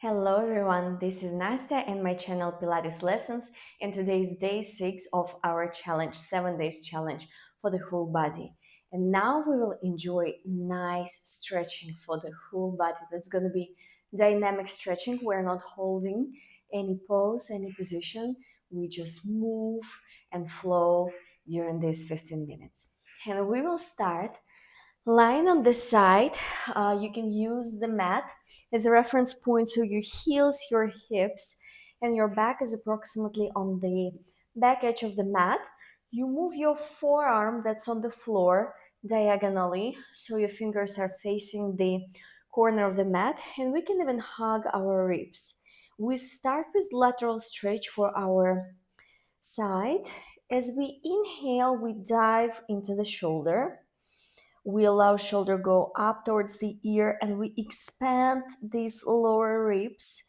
Hello everyone, this is Nastya and my channel Pilates Lessons, and today is day 6 of our challenge, 7 days challenge for the whole body. And now we will enjoy nice stretching for the whole body. That's going to be dynamic stretching. We're not holding any pose, any position. We just move and flow during these 15 minutes. And we will start lying on the side. You can use the mat as a reference point so your heels, your hips, and your back is approximately on the back edge of the mat. You move your forearm that's on the floor diagonally so your fingers are facing the corner of the mat, and we can even hug our ribs. We start with lateral stretch for our side. As we inhale, we dive into the shoulder. We allow shoulder go up towards the ear and we expand these lower ribs.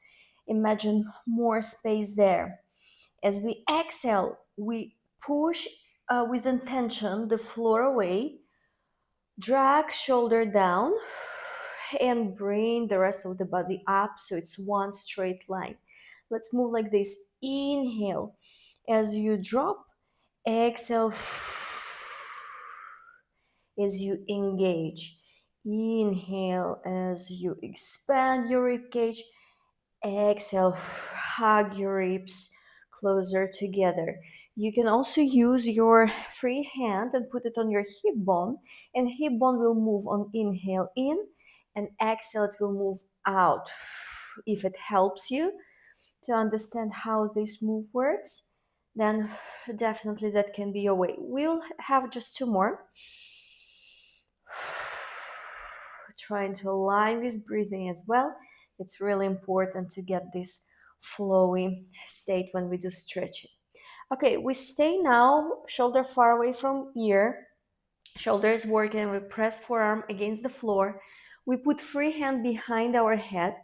Imagine more space there. As we exhale, we push with intention the floor away, drag shoulder down, and bring the rest of the body up so it's one straight line. Let's move like this. Inhale. As you drop, exhale as you engage. Inhale as you expand your rib cage. Exhale, hug your ribs closer together. You can also use your free hand and put it on your hip bone, and hip bone will move on inhale in, and exhale it will move out. If it helps you to understand how this move works, then definitely that can be your way. We'll have just two more. Trying to align with breathing as well. It's really important to get this flowy state when we do stretching. Okay, we stay now, shoulder far away from ear, shoulders working, we press forearm against the floor. We put free hand behind our head.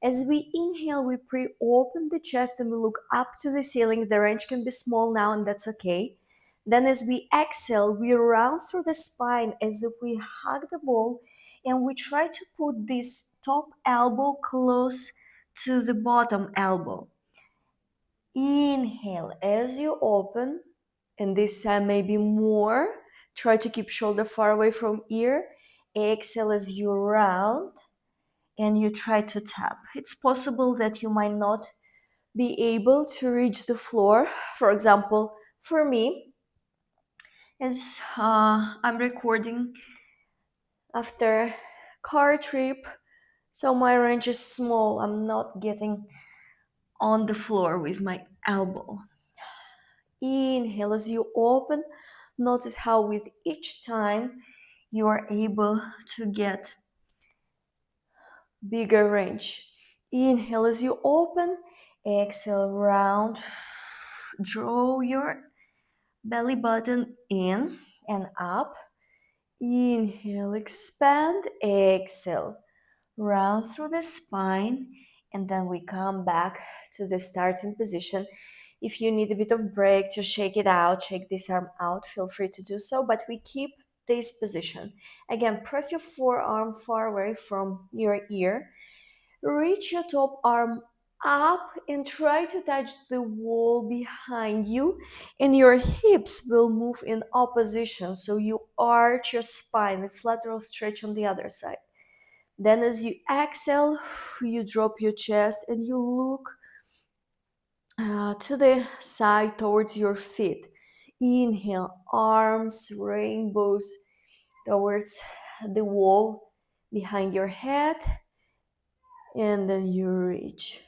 As we inhale, we pre-open the chest and we look up to the ceiling. The range can be small now, and that's okay. Then as we exhale, we round through the spine as if we hug the ball, and we try to put this top elbow close to the bottom elbow. Inhale as you open, and this time maybe more. Try to keep shoulder far away from ear. Exhale as you round and you try to tap. It's possible that you might not be able to reach the floor. For example, for me, as I'm recording after car trip, so my range is small. I'm not getting on the floor with my elbow. Inhale as you open. Notice how with each time you are able to get bigger range. Inhale as you open. Exhale, round. Draw your belly button in and up. Inhale, expand. Exhale, round through the spine. And then we come back to the starting position. If you need a bit of break to shake it out, shake this arm out, feel free to do so, but we keep this position. Again, press your forearm far away from your ear. Reach your top arm up and try to touch the wall behind you, and your hips will move in opposition, so you arch your spine. It's lateral stretch on the other side. Then as you exhale, you drop your chest and you look to the side towards your feet. Inhale, arms, rainbows towards the wall behind your head, and then you reach.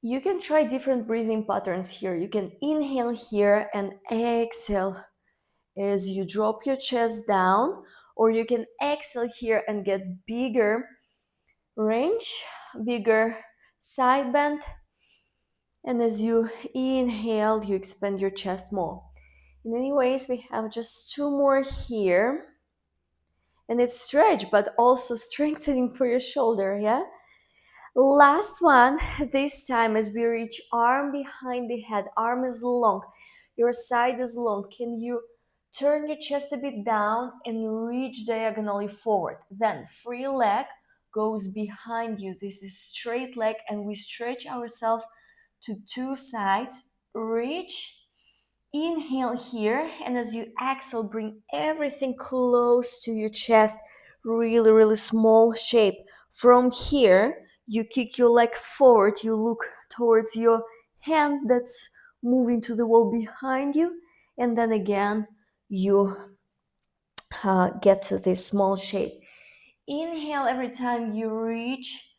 You can try different breathing patterns here. You can inhale here and exhale as you drop your chest down, or you can exhale here and get bigger range, bigger side bend, and as you inhale, you expand your chest more. In any ways, we have just two more here, and it's stretch, but also strengthening for your shoulder, yeah? Last one, this time as we reach arm behind the head, arm is long, your side is long. Can you turn your chest a bit down and reach diagonally forward? Then free leg, goes behind you. This is straight leg, and we stretch ourselves to two sides. Reach, inhale here, and as you exhale, bring everything close to your chest, really, really small shape. From here, you kick your leg forward, you look towards your hand that's moving to the wall behind you, and then again, you get to this small shape. Inhale every time you reach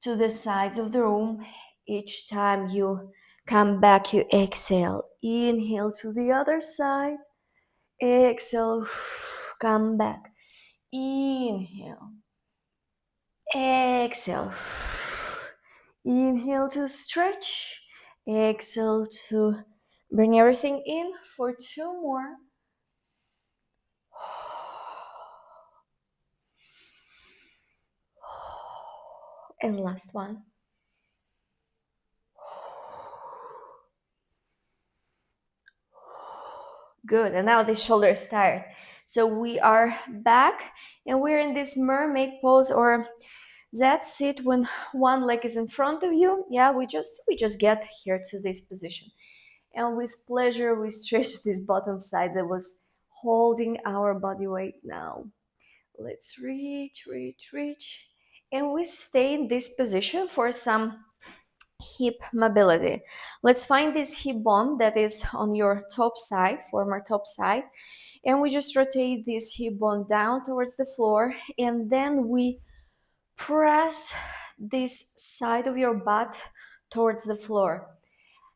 to the sides of the room. Each time you come back, you exhale. Inhale to the other side. Exhale. Come back. Inhale. Exhale. Inhale to stretch. Exhale to bring everything in for two more. And last one. Good. And now the shoulder is tired. So we are back and we're in this mermaid pose, or that's it when one leg is in front of you. Yeah, we just get here to this position. And with pleasure, we stretch this bottom side that was holding our body weight now. Let's reach, reach, reach. And we stay in this position for some hip mobility. Let's find this hip bone that is on your top side, former top side, and we just rotate this hip bone down towards the floor, and then we press this side of your butt towards the floor.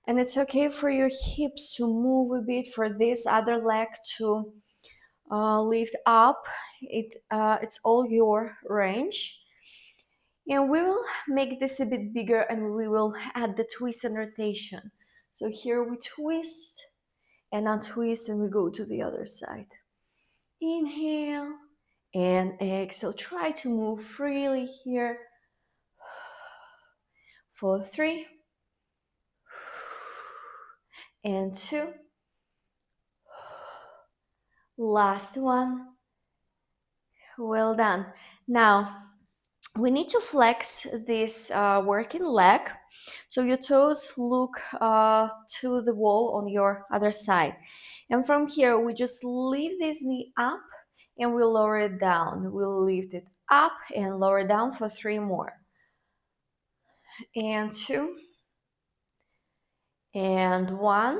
And it's okay for your hips to move a bit, for this other leg to lift up. It's all your range. And we will make this a bit bigger, and we will add the twist and rotation. So here we twist and untwist, and we go to the other side. Inhale and exhale. Try to move freely here. For 3 and 2. Last one. Well done. Now we need to flex this working leg, so your toes look to the wall on your other side, and from here we just lift this knee up and we lower it down. We'll lift it up and lower down for 3 more, and 2 and 1.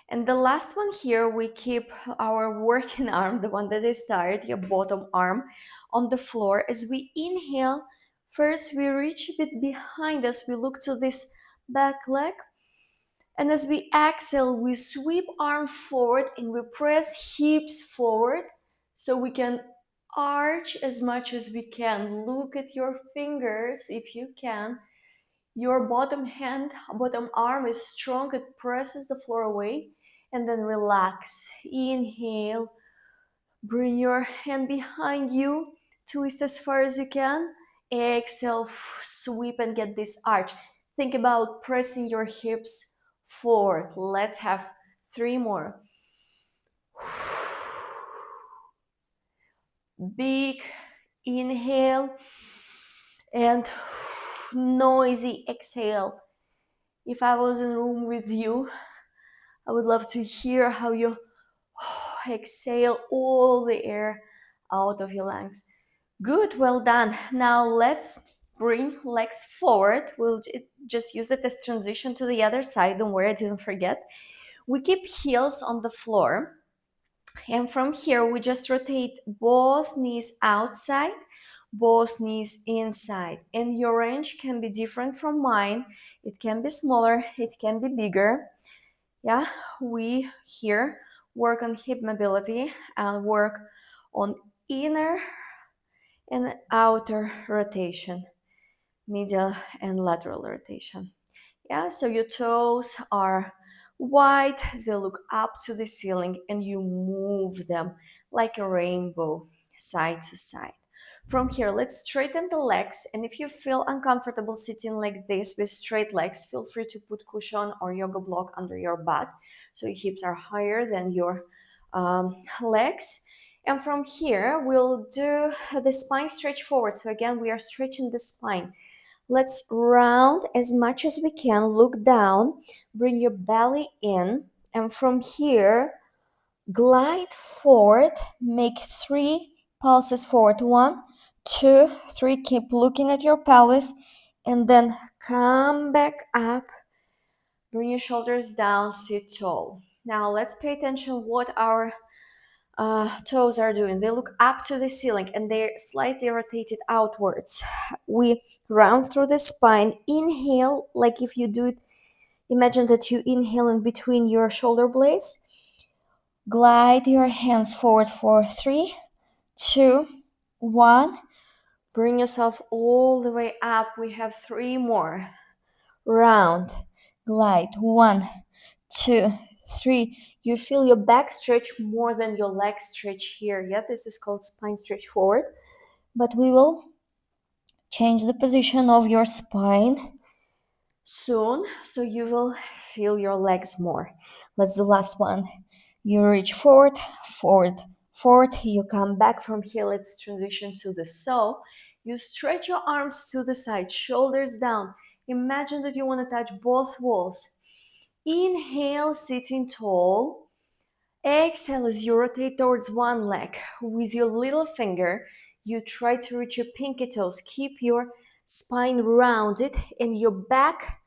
And the last one here, we keep our working arm, the one that is tired, your bottom arm, on the floor. As we inhale, first we reach a bit behind us, we look to this back leg. And as we exhale, we sweep arm forward and we press hips forward so we can arch as much as we can. Look at your fingers if you can. Your bottom arm is strong, it presses the floor away, and then relax. Inhale, bring your hand behind you, twist as far as you can. Exhale, sweep and get this arch. Think about pressing your hips forward. Let's have 3 more. Big inhale and noisy exhale. If I was in a room with you, I would love to hear how you exhale all the air out of your lungs. Good, well done. Now let's bring legs forward. We'll just use it as transition to the other side. Don't worry, I didn't forget. We keep heels on the floor. And from here, we just rotate both knees outside, both knees inside. And your range can be different from mine. It can be smaller, it can be bigger. Yeah, we here work on hip mobility and work on inner and outer rotation, medial and lateral rotation. Yeah, so your toes are wide, they look up to the ceiling, and you move them like a rainbow, side to side. From here, let's straighten the legs, and if you feel uncomfortable sitting like this with straight legs, feel free to put cushion or yoga block under your butt so your hips are higher than your legs. And from here, we'll do the spine stretch forward. So again, we are stretching the spine. Let's round as much as we can. Look down, bring your belly in, and from here, glide forward. Make 3 pulses forward. 1, 2, 3. Keep looking at your pelvis, and then come back up. Bring your shoulders down, sit tall. Now let's pay attention what our toes are doing. They look up to the ceiling and they're slightly rotated outwards. We round through the spine. Inhale, like if you do it, imagine that you inhale in between your shoulder blades. Glide your hands forward for 3, 2, 1. Bring yourself all the way up. We have 3 more. Round, glide. 1, 2, 3. You feel your back stretch more than your leg stretch here. Yeah, this is called spine stretch forward. But we will change the position of your spine soon, so you will feel your legs more. Let's do last one. You reach forward, forward, forward. You come back from here. Let's transition to the saw. You stretch your arms to the side, shoulders down. Imagine that you want to touch both walls. Inhale, sitting tall. Exhale as you rotate towards one leg. With your little finger, you try to reach your pinky toes. Keep your spine rounded and your back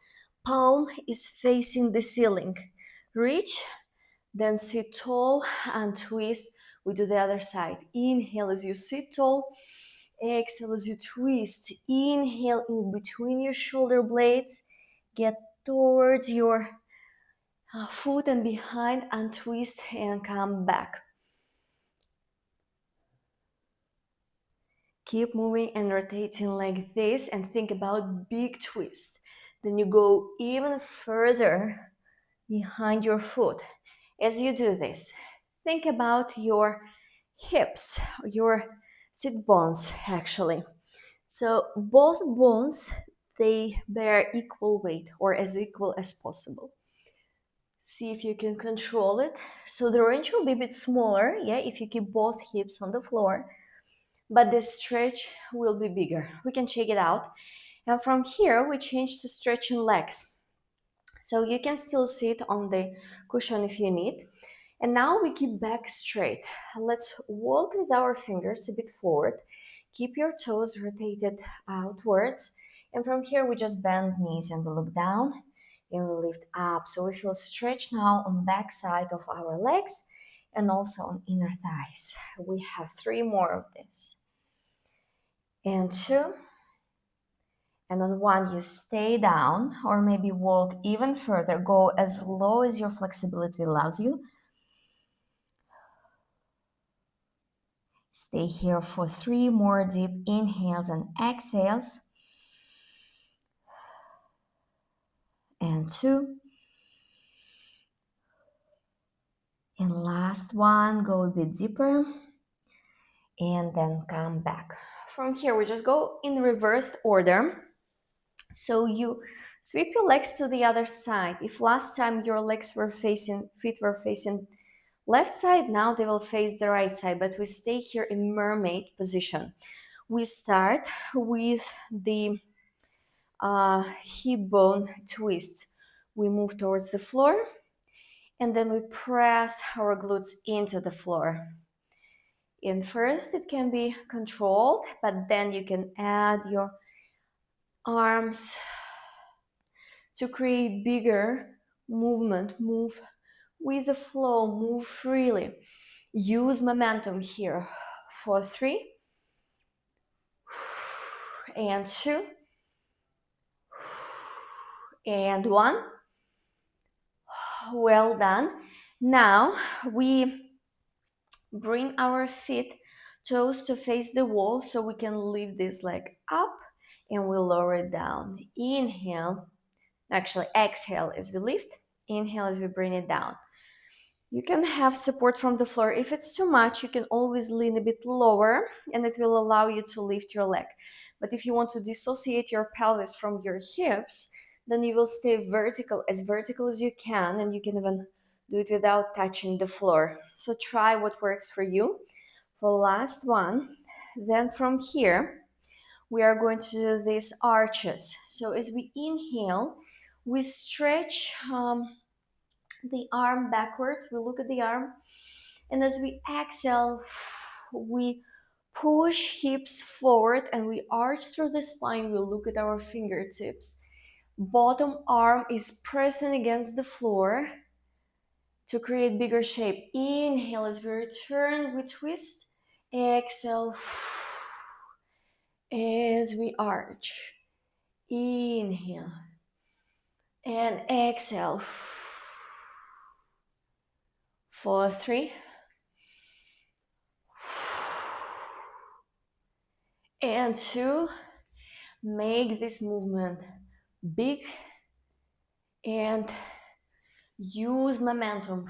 palm is facing the ceiling. Reach, then sit tall and twist. We do the other side. Inhale as you sit tall. Exhale as you twist. Inhale in between your shoulder blades. Get towards your foot and behind and twist and come back. Keep moving and rotating like this and think about big twist. Then you go even further behind your foot. As you do this, think about your hips, your sit bones actually. So both bones, they bear equal weight or as equal as possible. See if you can control it. So the range will be a bit smaller, yeah, if you keep both hips on the floor, but the stretch will be bigger. We can check it out. And from here, we change to stretching legs. So you can still sit on the cushion if you need. And now we keep back straight. Let's walk with our fingers a bit forward. Keep your toes rotated outwards. And from here, we just bend knees and we look down and we lift up. So we feel stretch now on back side of our legs and also on inner thighs. We have 3 more of this. And 2. And on 1, you stay down or maybe walk even further. Go as low as your flexibility allows you. Stay here for 3 more deep inhales and exhales. And 2. And last one, go a bit deeper. And then come back. From here, we just go in reversed order. So you sweep your legs to the other side. If last time your feet were facing left side, now they will face the right side, but we stay here in mermaid position. We start with the hip bone twist. We move towards the floor and then we press our glutes into the floor. In first, it can be controlled, but then you can add your arms to create bigger movement. Move with the flow, move freely. Use momentum here for 3 and 2 and 1. Well done. Now we bring our toes to face the wall so we can lift this leg up and we lower it down. Inhale, actually exhale as we lift, inhale as we bring it down. You can have support from the floor. If it's too much, you can always lean a bit lower and it will allow you to lift your leg. But if you want to dissociate your pelvis from your hips, then you will stay vertical as you can, and you can even do it without touching the floor. So try what works for you. For last one, then from here, we are going to do these arches. So as we inhale, we stretch the arm backwards. We look at the arm. And as we exhale, we push hips forward and we arch through the spine. We look at our fingertips. Bottom arm is pressing against the floor to create bigger shape. Inhale as we return, we twist. Exhale as we arch. Inhale and exhale. 4, 3. And 2. Make this movement big and use momentum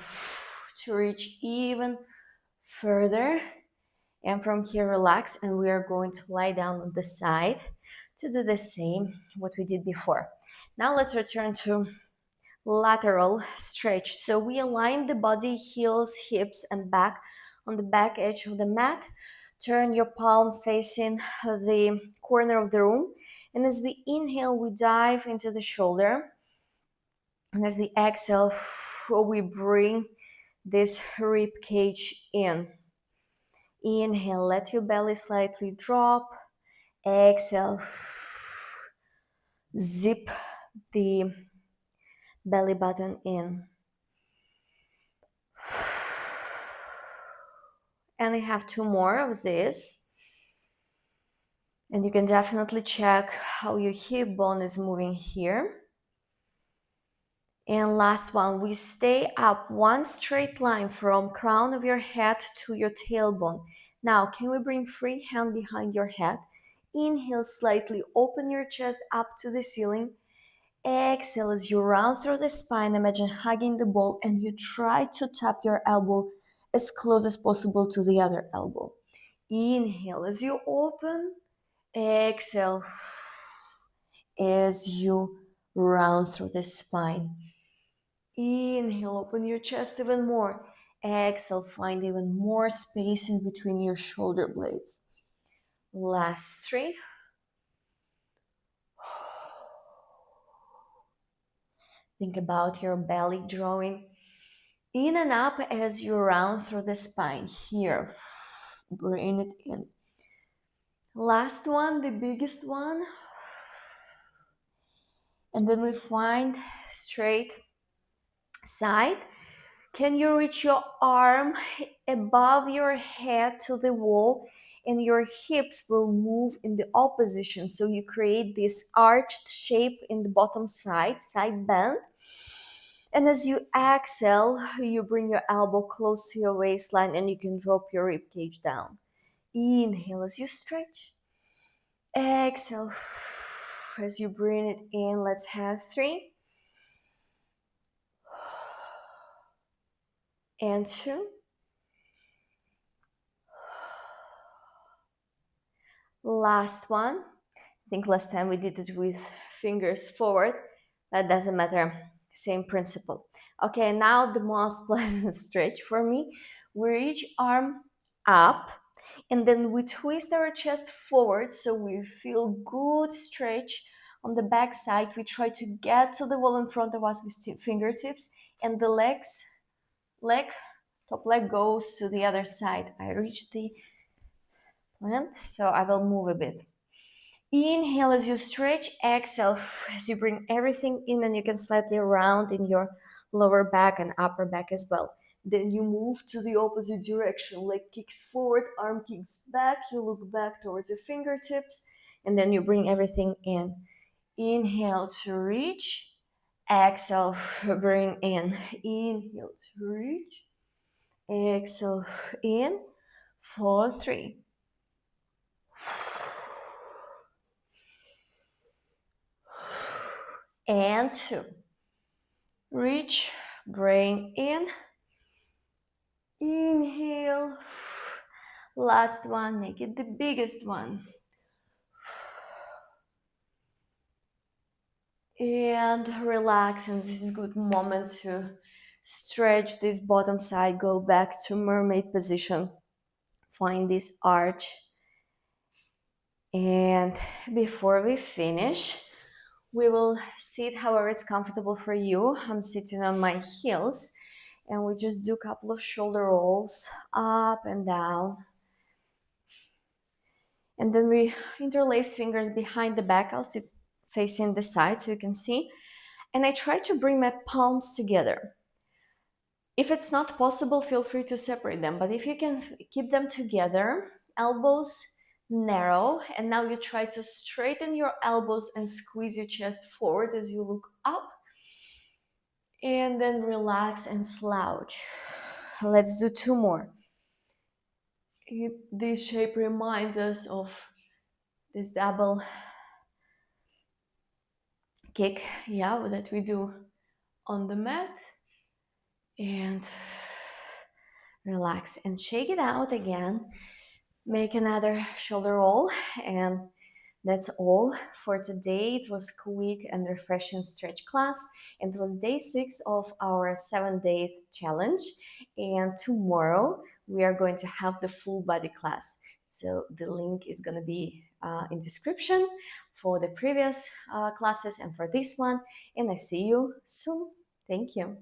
to reach even further. And from here, relax, and we are going to lie down on the side to do the same what we did before. Now let's return to lateral stretch. So we align the body, heels, hips, and back on the back edge of the mat. Turn your palm facing the corner of the room. And as we inhale, we dive into the shoulder. And as we exhale, we bring this rib cage in. Inhale, let your belly slightly drop. Exhale, zip the belly button in. And I have 2 more of this. And you can definitely check how your hip bone is moving here. And last one, we stay up one straight line from crown of your head to your tailbone. Now, can we bring free hand behind your head? Inhale, slightly open your chest up to the ceiling. Exhale as you round through the spine. Imagine hugging the ball and you try to tap your elbow as close as possible to the other elbow. Inhale as you open. Exhale as you round through the spine. Inhale, open your chest even more. Exhale, find even more space in between your shoulder blades. Last 3. Think about your belly drawing in and up as you round through the spine. Here, bring it in. Last one, the biggest one. And then we find straight side. Can you reach your arm above your head to the wall, and your hips will move in the opposition, so you create this arched shape in the bottom side bend. And as you exhale, you bring your elbow close to your waistline and you can drop your rib cage down. Inhale as you stretch. Exhale as you bring it in. Let's have 3 and 2. Last one. I think last time we did it with fingers forward. That doesn't matter. Same principle. Okay, now the most pleasant stretch for me. We reach arm up and then we twist our chest forward so we feel good stretch on the back side. We try to get to the wall in front of us with fingertips, and the top leg goes to the other side. I reach the plant, so I will move a bit. Inhale as you stretch, exhale as you bring everything in, and you can slightly round in your lower back and upper back as well. Then you move to the opposite direction, leg kicks forward, arm kicks back, you look back towards your fingertips, and then you bring everything in. Inhale to reach, exhale, bring in. Inhale to reach, exhale in, 4, 3. And 2. Reach, bring in, inhale. Last one, make it the biggest one. And relax, and this is a good moment to stretch this bottom side, go back to mermaid position find this arch. And before we finish, we will sit however it's comfortable for you. I'm sitting on my heels, and we just do a couple of shoulder rolls up and down. And then we interlace fingers behind the back. I'll sit facing the side so you can see. And I try to bring my palms together. If it's not possible, feel free to separate them. But if you can keep them together, elbows narrow, and now you try to straighten your elbows and squeeze your chest forward as you look up. And then relax and slouch. Let's do two more. This shape reminds us of this double kick, yeah, that we do on the mat. And relax and shake it out again. Make another shoulder roll, and that's all for today. It was quick and refreshing stretch class, and it was day 6 of our 7 days challenge. And tomorrow we are going to have the full body class. So the link is going to be in description for the previous classes and for this one. And I see you soon. Thank you.